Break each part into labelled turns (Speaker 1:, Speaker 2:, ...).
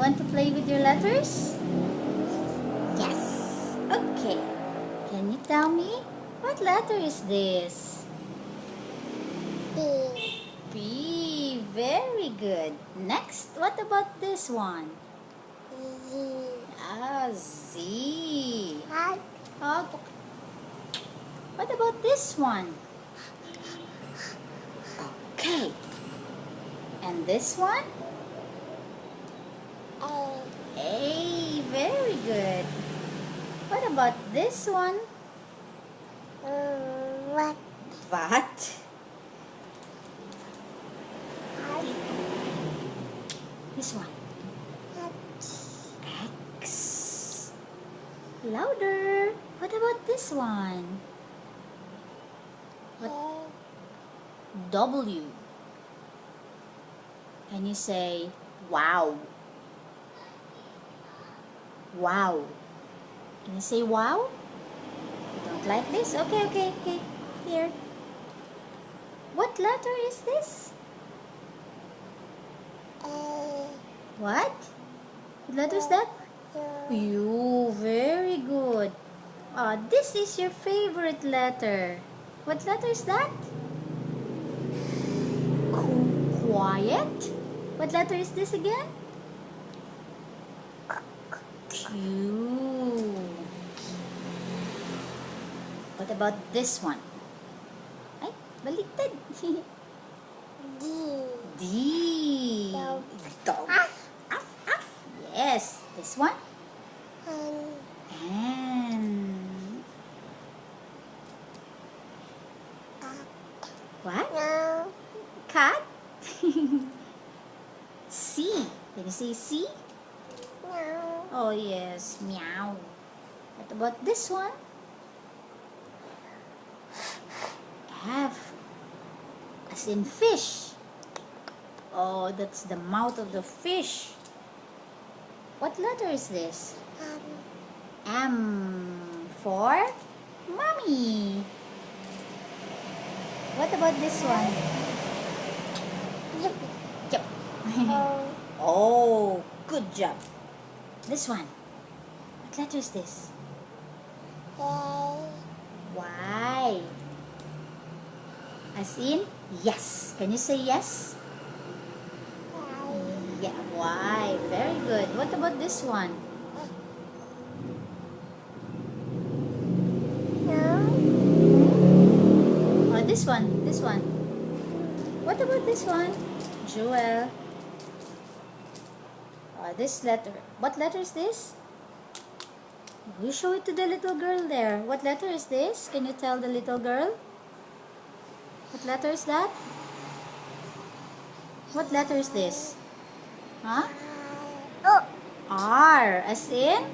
Speaker 1: want to play with your letters? Yes. Okay. Can you tell me what letter is this?
Speaker 2: B.
Speaker 1: B. Very good. Next, what about this one?
Speaker 2: Z.
Speaker 1: Ah, Z.
Speaker 2: What?
Speaker 1: Oh, what about this one? Okay. And this one?
Speaker 2: A.
Speaker 1: A. Very good. What about this one?
Speaker 2: What?
Speaker 1: What? This one. X. Louder. What about this one? What? W. Can you say wow? Wow. Can you say wow? You don't like this? Okay. Here. What letter is this?
Speaker 2: A.
Speaker 1: What? What letter is that? U. Very good. This is your favorite letter. What letter is that? Quiet. What letter is this again? Q. What about this one? Ay, baliktad.
Speaker 2: D.
Speaker 1: D.
Speaker 2: Dog.
Speaker 1: Dog. Af. Yes. This one?
Speaker 2: N.
Speaker 1: N. What?
Speaker 2: No.
Speaker 1: Cat? C. Can you say C?
Speaker 2: No.
Speaker 1: Oh yes, meow. What about this one? F. As in fish. Oh, that's the mouth of the fish. What letter is this? M for mommy. What about this one? Yep.
Speaker 2: O.
Speaker 1: Oh, good job. This one. What letter is this?
Speaker 2: A.
Speaker 1: Y. As in yes. Can you say yes? Yeah, Y. Very good. What about this one?
Speaker 2: No.
Speaker 1: Oh, this one. This one. What about this one? Jewel. This letter. What letter is this? You show it to the little girl there. What letter is this? Can you tell the little girl? What letter is that? What letter is this? Huh?
Speaker 2: O.
Speaker 1: R. As in?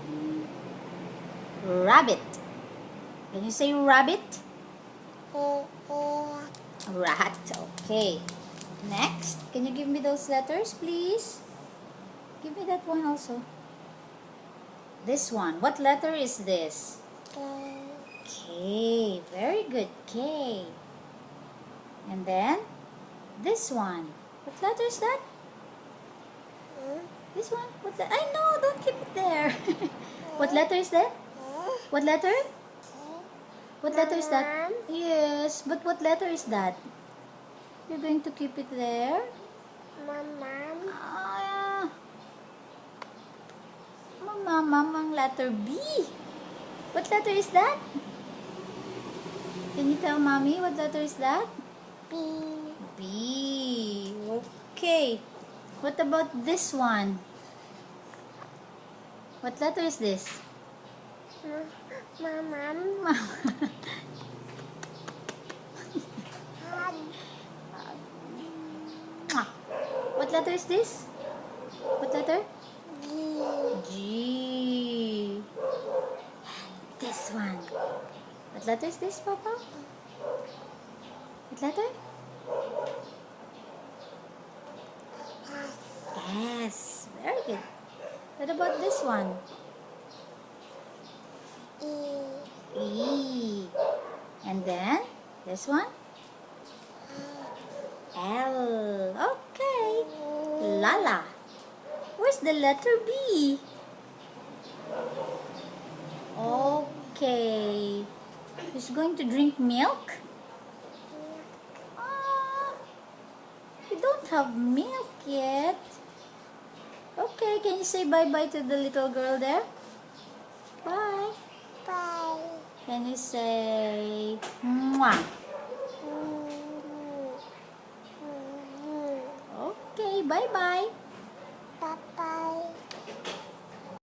Speaker 1: Rabbit. Can you say rabbit? Rat. Okay. Next. Can you give me those letters, please? Give me that one also. This one. What letter is this? K. Very good. K. And then this one. What letter is that? This one? I know. Don't keep it there. What letter is that? What letter? What letter is that?
Speaker 2: Mom.
Speaker 1: Yes. But what letter is that? You're going to keep it there?
Speaker 2: Mom.
Speaker 1: Mamang letter B. What letter is that? Can you tell mommy what letter is that?
Speaker 2: B.
Speaker 1: B. Okay. What about this one? What letter is this?
Speaker 2: Mom.
Speaker 1: What letter is this? What letter?
Speaker 2: G.
Speaker 1: G. This one. What letter is this, Papa? What letter? S. Very good. What about this one?
Speaker 2: E.
Speaker 1: E. And then this one? L. Okay. Lala. Where's the letter B? Okay. He's going to drink milk? Ah, we don't have milk yet. Okay, can you say bye-bye to the little girl there? Bye.
Speaker 2: Bye.
Speaker 1: Can you say mwah? Okay, bye-bye.
Speaker 2: Bye-bye.